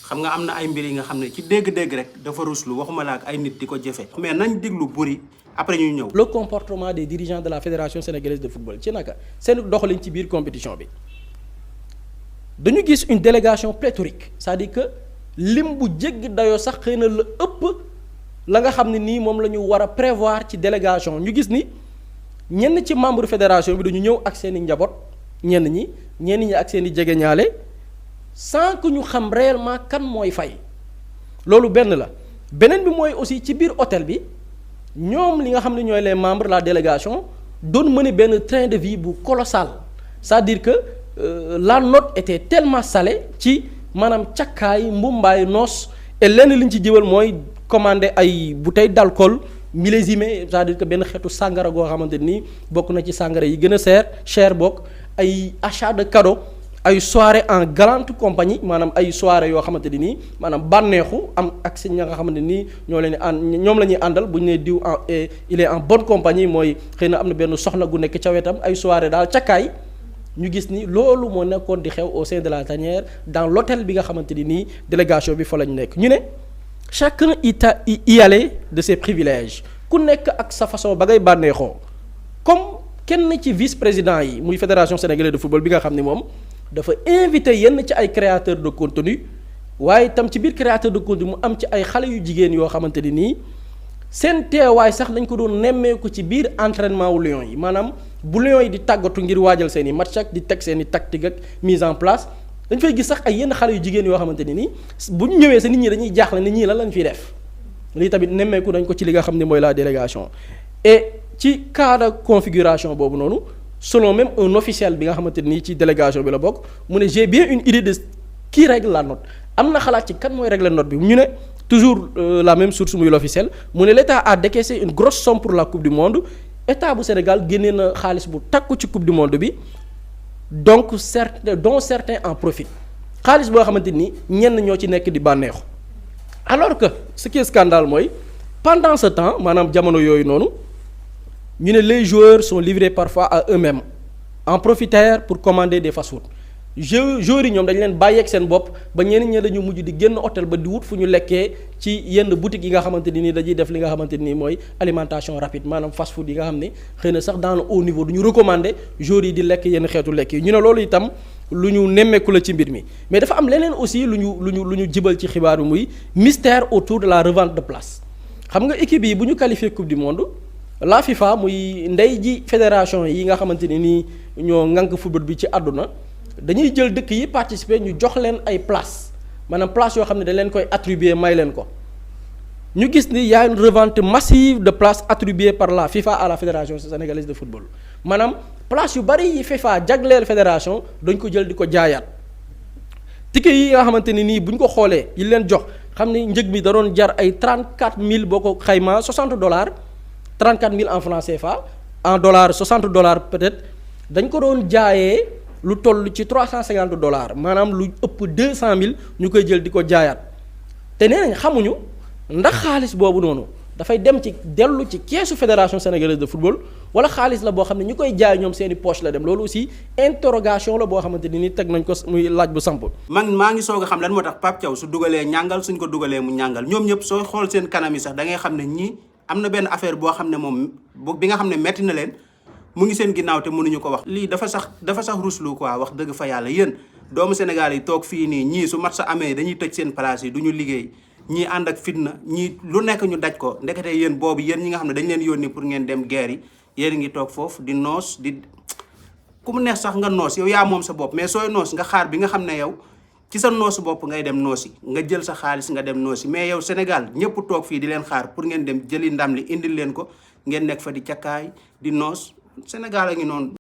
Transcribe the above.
xam nga am na ay mbir yi nga xam ne ci dégg-dégg rek dafa ruslu waxuma la ak ay nit di ko jëfe mais nañ déglu buri après ñu ñëw. le comportement des dirigeants de la fédération sénégalaise de football ci naka seen doxalin ci biir compétition bi dañu gis une délégation pléthorique c'est-à-dire que lim bu jéggi dayoo sax xëy na la ëpp la nga xam ne nii moom la ñu war a prévoir ci délégation ñu gis ni ñenn ci membre fédération bi dañu ñëw ak seen i njaboot ñenn ñi ak seen i jegeñaale sans que ñu xam réellement kan mooy fay loolu benn la beneen bi mooy aussi ci biir hôtel bi ñoom li nga xam ne ñooy les membres la délégation doon mener benn train de vie bu colossal c'est-à-dire que la note était tellement salée ci maanaam cakkaay mbumbaay noos et lenn li ñu ci jëwal mooy commander ay bouteilles d'alcool millésimées c'est-à-dire que benn xeetu sàngara goo xamante nii bokk na ci sàngara yi gën a cher bokk ay achat de cadeaux ay soirée en galante compagnie maanaam ay soirée yoo xamante ni nii maanaam bànneexu am ak si ña nga xamante nii ñoom la ñuy àndal bu ñu nee diw il est en bonne compagnie mooy xëy na am na benn soxna gu nekk ca wetam ay soirée daal cakkaay ñu gis ni loolu moo nekkoon di xew au sein de la tanière dans l'hôtel bi nga xamante ni nii délégation bi fa lañ nekk ñu ne chacun y allait de ses privilèges ku nekk ak sa façon ba ngay bànneexoo comme kenn ci vice-président yi muy fédération sénégalaise de football bi nga xam ni moom dafa invité yenn ci ay créateurs de contenu waaye itam ci biir créateur de contenu mu am ci ay xale yu jigéen yoo xamante ni nii seen teewaay sax dañ ko doon nemmeeku ci biir entraînement wu Lions yi maanaam bu Lions yi di tàggatu ngir waajal seen i match ak di teg seen i tactique ak mise en place dañ fay gis sax ay yenn xale yu jigéen yoo xamante ni nii bu ñu ñëwee sa nit ñi dañuy jaaxle ne ñii lan lañ fiy def lii tamit nemmeeku dañ ko ci li nga xam ne mooy la délégation et ci cas de configuration boobu noonu selon même un officiel bi nga xamante nii ci délégation bi la bokk mu ne j'ai bien une idée de qui règle la note am na xalaat ci kan mooy régler note bi ñu ne toujours la même source muy l'officiel mu ne l'État a décaissé une grosse somme pour la coupe du monde État bu Sénégal génnee na xaalis bu takku ci coupe du monde bi donc certains en profitent xaalis boo xamante ni ñenn ñoo ci nekk di bànneexu alors que ce qui est scandale mooy pendant ce temps maanaam jamono yooyu noonu ñu ne les joueurs sont livrés parfois à eux-mêmes en profitèrent pour commander des fast-food joueurs yi ñoom dañ leen bàyyeeg seen bopp ba ñenn ñi dañu mujj di génn hôtel ba di wut fu ñu lekkee ci yenn boutiques yi nga xamante ni dañuy def li nga xamante ni mooy alimentation rapide maanaam fast-food yi nga xam ne xëy na sax dans le haut niveau du ñu recommander joueurs yi di lekk yenn xeetu lekk yi ñu ne loolu itam lu ñu nemmeeku la ci mbir mi mais dafa am leneen aussi lu ñu jibal ci xibaar bi muy mystère autour de la revente de place xam nga équipe yi bu ñu qualifié coupe du monde la FIFA muy ndey ji fédération yi nga xamante ni nii ñoo ŋànk football bi ci àdduna dañuy jël dëkk yi participer ñu jox leen ay place maanaam place yoo xam ne dañ leen koy attribuer may leen ko ñu gis ni y a une revente massive de places attribuées par la FIFA à la fédération sénégalaise de football maanaam place yu bari yi FIFA jagleel fédération dañ ko jël di ko jaayaat ticket yi nga xamante ni nii bu ñu ko xoolee yi leen jox xam ni njëg bi da doon jar ay 34000 boo ko xaymaa $60 34000 en francs CFA en dollars $60 peut-être dañ ko doon jaayee lu toll ci $350 maanaam lu ëpp 200000 ñu koy jël di ko jaayaat te nee nañ xamuñu ndax xaalis boobu noonu dafay dem ci dellu ci keesu fédération sénégalaise de football wala xaalis la boo xam ne ñu koy jaay ñoom seeni poche la dem loolu aussi interrogation la boo xamante ni teg nañ ko muy laaj bu samp. maa ngi soog a xam lan moo tax Pape Thiaw su dugalee ñàngal suñ ko dugalee mu ñàngal ñoom ñëpp sooy xool seen kanam yi sax da ngay xam ne ñii am na benn affaire boo xam ne moom bi nga xam ne metti na leen mu ngi seen ginnaaw te mënuñu ko wax. lii dafa sax ruslu quoi wax dëgg fa yàlla yéen doomu Sénégal yi toog fii nii ñii su mat sa amee dañuy tëj seen place yi du ñu liggéey ñii ànd ak fitna ñii lu nekk ñu daj ko ndekete yéen boobu yéen ñi nga xam ne dañ leen yónni pour ngeen dem guerre yi yéen ngi toog foofu di noos di ku mu neex sax nga noos yow yaa moom sa bopp mais sooy noos nga xaar bi nga xam ne yow ci sa noosu bopp ngay dem noosi nga jël sa xaalis nga dem noosi mais yow Sénégal ñëpp toog fii di leen xaar pour ngeen dem jëli ndam li indil leen ko ngeen nekk fa di cakkaay di noos Sénégal a ngi noonu.